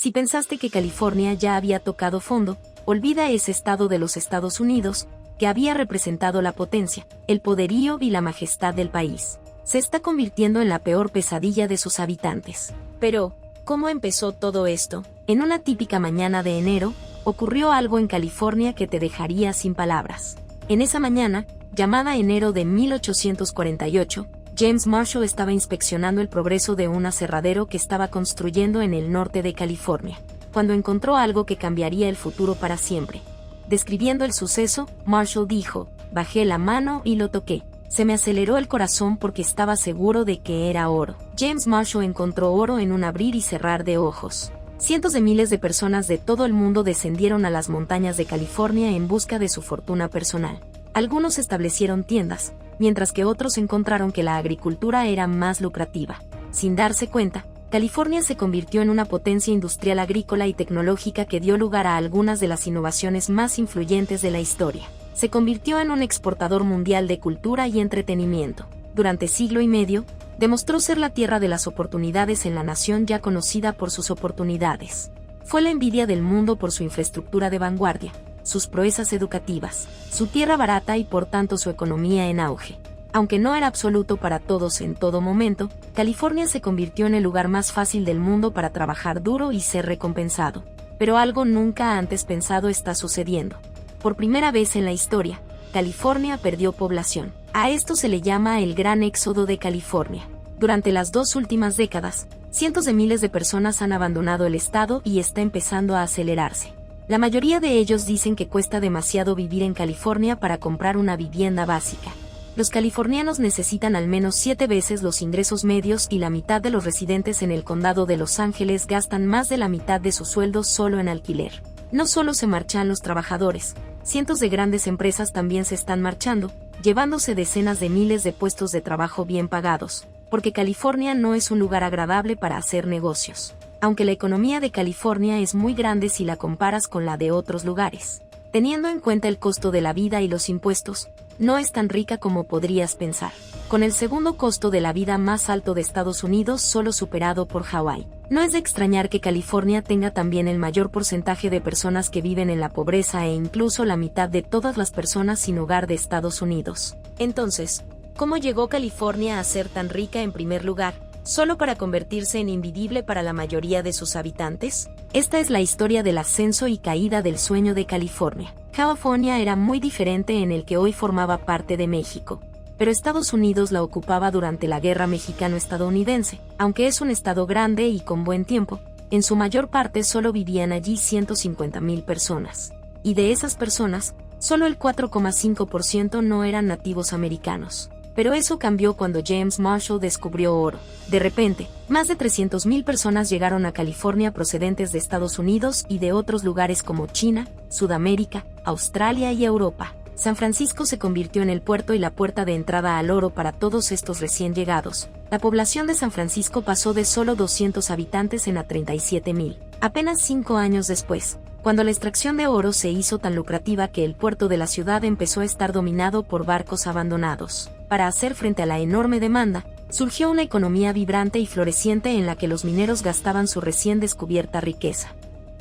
Si pensaste que California ya había tocado fondo, olvida ese estado de los Estados Unidos, que había representado la potencia, el poderío y la majestad del país. Se está convirtiendo en la peor pesadilla de sus habitantes. Pero, ¿cómo empezó todo esto? En una típica mañana de enero, ocurrió algo en California que te dejaría sin palabras. En esa mañana, llamada enero de 1848, James Marshall estaba inspeccionando el progreso de un aserradero que estaba construyendo en el norte de California, cuando encontró algo que cambiaría el futuro para siempre. Describiendo el suceso, Marshall dijo: «Bajé la mano y lo toqué. Se me aceleró el corazón porque estaba seguro de que era oro». James Marshall encontró oro en un abrir y cerrar de ojos. Cientos de miles de personas de todo el mundo descendieron a las montañas de California en busca de su fortuna personal. Algunos establecieron tiendas, mientras que otros encontraron que la agricultura era más lucrativa. Sin darse cuenta, California se convirtió en una potencia industrial agrícola y tecnológica que dio lugar a algunas de las innovaciones más influyentes de la historia. Se convirtió en un exportador mundial de cultura y entretenimiento. Durante siglo y medio, demostró ser la tierra de las oportunidades en la nación ya conocida por sus oportunidades. Fue la envidia del mundo por su infraestructura de vanguardia, sus proezas educativas, su tierra barata y por tanto su economía en auge. Aunque no era absoluto para todos en todo momento, California se convirtió en el lugar más fácil del mundo para trabajar duro y ser recompensado. Pero algo nunca antes pensado está sucediendo. Por primera vez en la historia, California perdió población. A esto se le llama el Gran Éxodo de California. Durante las 2 últimas décadas, cientos de miles de personas han abandonado el estado y está empezando a acelerarse. La mayoría de ellos dicen que cuesta demasiado vivir en California para comprar una vivienda básica. Los californianos necesitan al menos 7 veces los ingresos medios y la mitad de los residentes en el condado de Los Ángeles gastan más de la mitad de su sueldo solo en alquiler. No solo se marchan los trabajadores, cientos de grandes empresas también se están marchando, llevándose decenas de miles de puestos de trabajo bien pagados, porque California no es un lugar agradable para hacer negocios. Aunque la economía de California es muy grande si la comparas con la de otros lugares. Teniendo en cuenta el costo de la vida y los impuestos, no es tan rica como podrías pensar. Con el segundo costo de la vida más alto de Estados Unidos solo superado por Hawái. No es de extrañar que California tenga también el mayor porcentaje de personas que viven en la pobreza e incluso la mitad de todas las personas sin hogar de Estados Unidos. Entonces, ¿cómo llegó California a ser tan rica en primer lugar, solo para convertirse en invivible para la mayoría de sus habitantes? Esta es la historia del ascenso y caída del sueño de California. California era muy diferente en el que hoy formaba parte de México, pero Estados Unidos la ocupaba durante la Guerra Mexicano-Estadounidense. Aunque es un estado grande y con buen tiempo, en su mayor parte solo vivían allí 150,000 personas. Y de esas personas, solo el 4,5% no eran nativos americanos. Pero eso cambió cuando James Marshall descubrió oro. De repente, más de 300,000 personas llegaron a California procedentes de Estados Unidos y de otros lugares como China, Sudamérica, Australia y Europa. San Francisco se convirtió en el puerto y la puerta de entrada al oro para todos estos recién llegados. La población de San Francisco pasó de solo 200 habitantes a 37,000. Apenas 5 años después, cuando la extracción de oro se hizo tan lucrativa que el puerto de la ciudad empezó a estar dominado por barcos abandonados. Para hacer frente a la enorme demanda, surgió una economía vibrante y floreciente en la que los mineros gastaban su recién descubierta riqueza.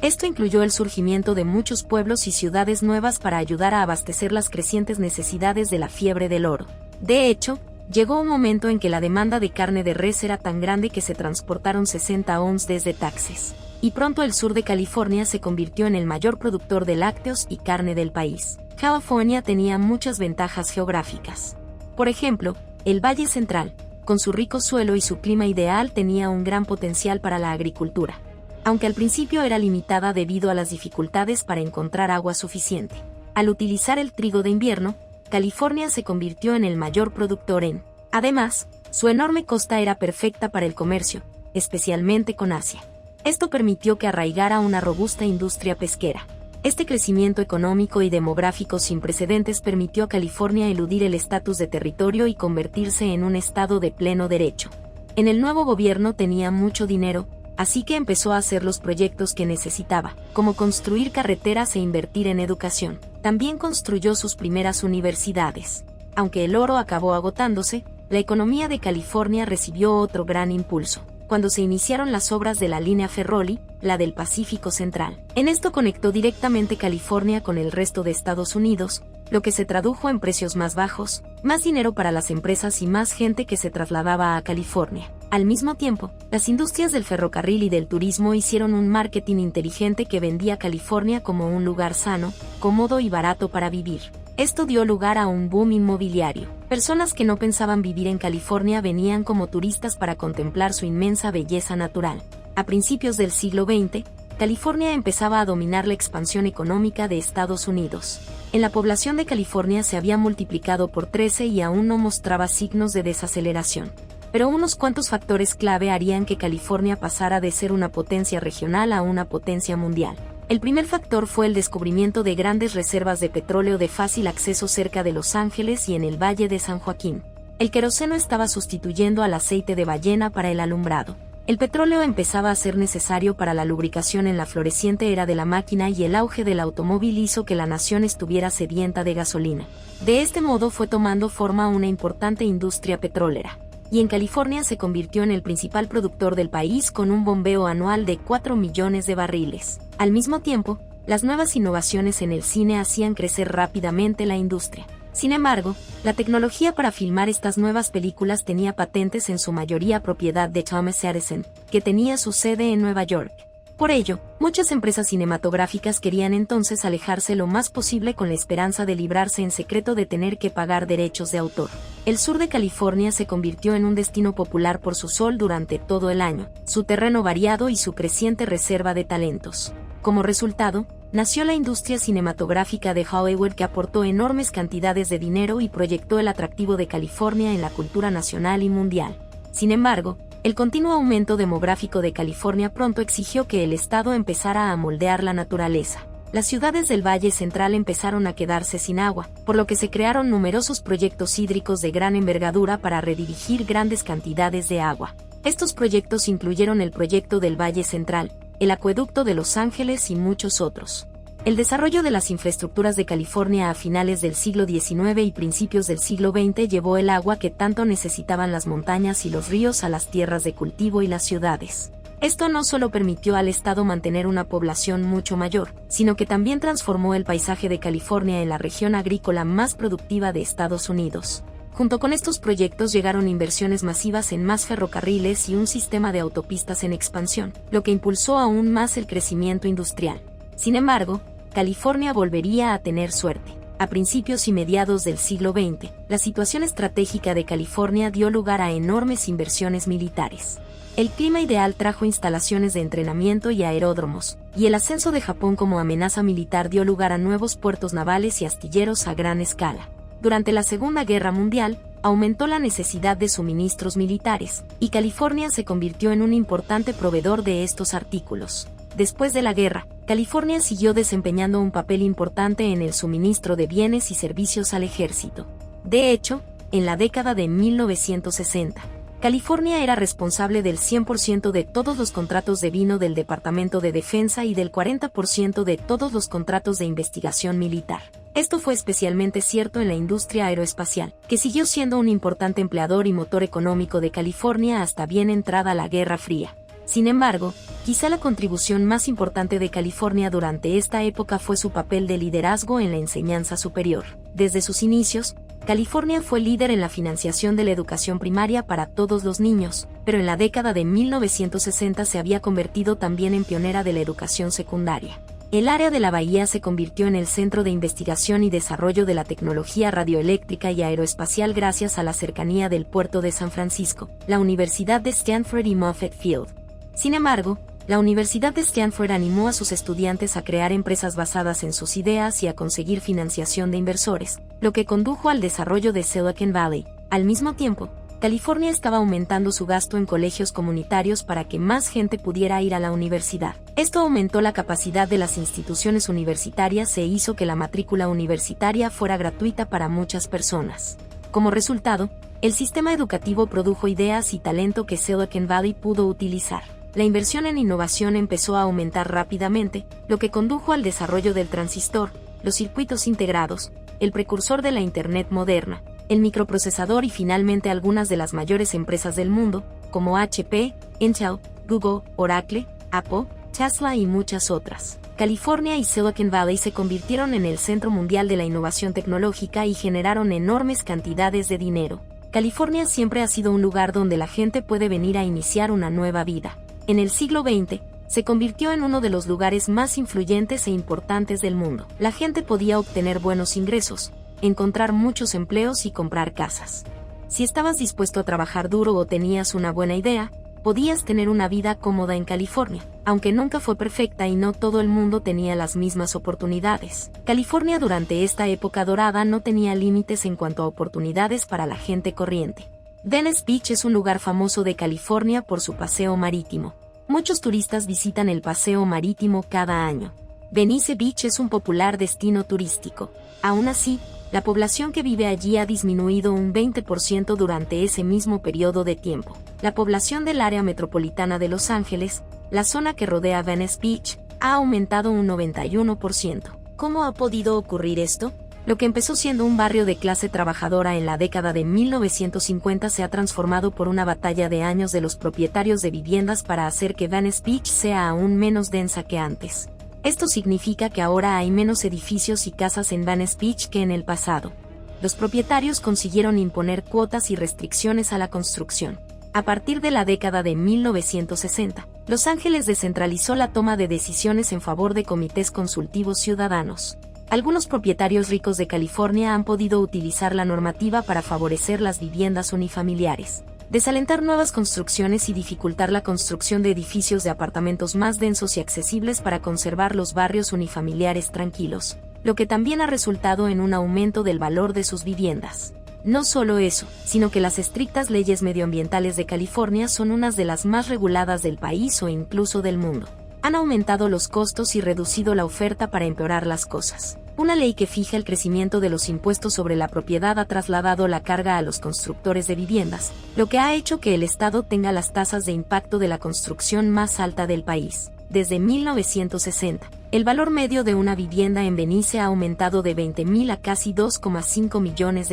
Esto incluyó el surgimiento de muchos pueblos y ciudades nuevas para ayudar a abastecer las crecientes necesidades de la fiebre del oro. De hecho, llegó un momento en que la demanda de carne de res era tan grande que se transportaron 60 onzas desde Texas. Y pronto el sur de California se convirtió en el mayor productor de lácteos y carne del país. California tenía muchas ventajas geográficas. Por ejemplo, el Valle Central, con su rico suelo y su clima ideal, tenía un gran potencial para la agricultura, aunque al principio era limitada debido a las dificultades para encontrar agua suficiente. Al utilizar el trigo de invierno, California se convirtió en el mayor productor en. Además, su enorme costa era perfecta para el comercio, especialmente con Asia. Esto permitió que arraigara una robusta industria pesquera. Este crecimiento económico y demográfico sin precedentes permitió a California eludir el estatus de territorio y convertirse en un estado de pleno derecho. En el nuevo gobierno tenía mucho dinero, así que empezó a hacer los proyectos que necesitaba, como construir carreteras e invertir en educación. También construyó sus primeras universidades. Aunque el oro acabó agotándose, la economía de California recibió otro gran impulso. cuando se iniciaron las obras de la línea Ferroly, la del Pacífico Central. En esto conectó directamente California con el resto de Estados Unidos, lo que se tradujo en precios más bajos, más dinero para las empresas y más gente que se trasladaba a California. Al mismo tiempo, las industrias del ferrocarril y del turismo hicieron un marketing inteligente que vendía California como un lugar sano, cómodo y barato para vivir. Esto dio lugar a un boom inmobiliario. Personas que no pensaban vivir en California venían como turistas para contemplar su inmensa belleza natural. A principios del siglo XX, California empezaba a dominar la expansión económica de Estados Unidos. En la población de California se había multiplicado por 13 y aún no mostraba signos de desaceleración. Pero unos cuantos factores clave harían que California pasara de ser una potencia regional a una potencia mundial. El primer factor fue el descubrimiento de grandes reservas de petróleo de fácil acceso cerca de Los Ángeles y en el Valle de San Joaquín. El queroseno estaba sustituyendo al aceite de ballena para el alumbrado. El petróleo empezaba a ser necesario para la lubricación en la floreciente era de la máquina y el auge del automóvil hizo que la nación estuviera sedienta de gasolina. De este modo fue tomando forma una importante industria petrolera. Y en California se convirtió en el principal productor del país con un bombeo anual de 4 millones de barriles. Al mismo tiempo, las nuevas innovaciones en el cine hacían crecer rápidamente la industria. Sin embargo, la tecnología para filmar estas nuevas películas tenía patentes en su mayoría propiedad de Thomas Edison, que tenía su sede en Nueva York. Por ello, muchas empresas cinematográficas querían entonces alejarse lo más posible con la esperanza de librarse en secreto de tener que pagar derechos de autor. El sur de California se convirtió en un destino popular por su sol durante todo el año, su terreno variado y su creciente reserva de talentos. Como resultado, nació la industria cinematográfica de Hollywood que aportó enormes cantidades de dinero y proyectó el atractivo de California en la cultura nacional y mundial. Sin embargo, el continuo aumento demográfico de California pronto exigió que el estado empezara a moldear la naturaleza. Las ciudades del Valle Central empezaron a quedarse sin agua, por lo que se crearon numerosos proyectos hídricos de gran envergadura para redirigir grandes cantidades de agua. Estos proyectos incluyeron el proyecto del Valle Central, el acueducto de Los Ángeles y muchos otros. El desarrollo de las infraestructuras de California a finales del siglo XIX y principios del siglo XX llevó el agua que tanto necesitaban las montañas y los ríos a las tierras de cultivo y las ciudades. Esto no solo permitió al estado mantener una población mucho mayor, sino que también transformó el paisaje de California en la región agrícola más productiva de Estados Unidos. Junto con estos proyectos llegaron inversiones masivas en más ferrocarriles y un sistema de autopistas en expansión, lo que impulsó aún más el crecimiento industrial. Sin embargo, California volvería a tener suerte. A principios y mediados del siglo XX, la situación estratégica de California dio lugar a enormes inversiones militares. El clima ideal trajo instalaciones de entrenamiento y aeródromos, y el ascenso de Japón como amenaza militar dio lugar a nuevos puertos navales y astilleros a gran escala. Durante la Segunda Guerra Mundial, aumentó la necesidad de suministros militares, y California se convirtió en un importante proveedor de estos artículos. Después de la guerra, California siguió desempeñando un papel importante en el suministro de bienes y servicios al ejército. De hecho, en la década de 1960, California era responsable del 100% de todos los contratos de vino del Departamento de Defensa y del 40% de todos los contratos de investigación militar. Esto fue especialmente cierto en la industria aeroespacial, que siguió siendo un importante empleador y motor económico de California hasta bien entrada la Guerra Fría. Sin embargo, quizá la contribución más importante de California durante esta época fue su papel de liderazgo en la enseñanza superior. Desde sus inicios, California fue líder en la financiación de la educación primaria para todos los niños, pero en la década de 1960 se había convertido también en pionera de la educación secundaria. El área de la bahía se convirtió en el centro de investigación y desarrollo de la tecnología radioeléctrica y aeroespacial gracias a la cercanía del puerto de San Francisco, la Universidad de Stanford y Moffett Field. Sin embargo, la Universidad de Stanford animó a sus estudiantes a crear empresas basadas en sus ideas y a conseguir financiación de inversores, lo que condujo al desarrollo de Silicon Valley. Al mismo tiempo, California estaba aumentando su gasto en colegios comunitarios para que más gente pudiera ir a la universidad. Esto aumentó la capacidad de las instituciones universitarias e hizo que la matrícula universitaria fuera gratuita para muchas personas. Como resultado, el sistema educativo produjo ideas y talento que Silicon Valley pudo utilizar. La inversión en innovación empezó a aumentar rápidamente, lo que condujo al desarrollo del transistor, los circuitos integrados, el precursor de la Internet moderna, el microprocesador y finalmente algunas de las mayores empresas del mundo, como HP, Intel, Google, Oracle, Apple, Tesla y muchas otras. California y Silicon Valley se convirtieron en el centro mundial de la innovación tecnológica y generaron enormes cantidades de dinero. California siempre ha sido un lugar donde la gente puede venir a iniciar una nueva vida. En el siglo XX, se convirtió en uno de los lugares más influyentes e importantes del mundo. La gente podía obtener buenos ingresos, encontrar muchos empleos y comprar casas. Si estabas dispuesto a trabajar duro o tenías una buena idea, podías tener una vida cómoda en California, aunque nunca fue perfecta y no todo el mundo tenía las mismas oportunidades. California durante esta época dorada no tenía límites en cuanto a oportunidades para la gente corriente. Venice Beach es un lugar famoso de California por su paseo marítimo. Muchos turistas visitan el paseo marítimo cada año. Venice Beach es un popular destino turístico. Aún así, la población que vive allí ha disminuido un 20% durante ese mismo periodo de tiempo. La población del área metropolitana de Los Ángeles, la zona que rodea Venice Beach, ha aumentado un 91%. ¿Cómo ha podido ocurrir esto? Lo que empezó siendo un barrio de clase trabajadora en la década de 1950 se ha transformado por una batalla de años de los propietarios de viviendas para hacer que Venice Beach sea aún menos densa que antes. Esto significa que ahora hay menos edificios y casas en Venice Beach que en el pasado. Los propietarios consiguieron imponer cuotas y restricciones a la construcción. A partir de la década de 1960, Los Ángeles descentralizó la toma de decisiones en favor de comités consultivos ciudadanos. Algunos propietarios ricos de California han podido utilizar la normativa para favorecer las viviendas unifamiliares, desalentar nuevas construcciones y dificultar la construcción de edificios de apartamentos más densos y accesibles para conservar los barrios unifamiliares tranquilos, lo que también ha resultado en un aumento del valor de sus viviendas. No solo eso, sino que las estrictas leyes medioambientales de California son unas de las más reguladas del país o incluso del mundo. Han aumentado los costos y reducido la oferta para empeorar las cosas. Una ley que fija el crecimiento de los impuestos sobre la propiedad ha trasladado la carga a los constructores de viviendas, lo que ha hecho que el Estado tenga las tasas de impacto de la construcción más alta del país. Desde 1960, el valor medio de una vivienda en Venice ha aumentado de $20,000 a casi $2,5 millones.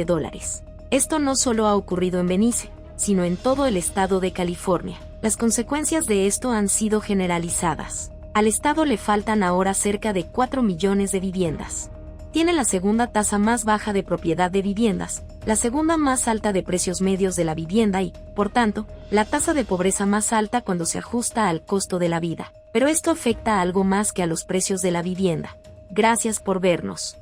Esto no solo ha ocurrido en Venice, sino en todo el estado de California. Las consecuencias de esto han sido generalizadas. Al estado le faltan ahora cerca de 4 millones de viviendas. Tiene la segunda tasa más baja de propiedad de viviendas, la segunda más alta de precios medios de la vivienda y, por tanto, la tasa de pobreza más alta cuando se ajusta al costo de la vida. Pero esto afecta a algo más que a los precios de la vivienda. Gracias por vernos.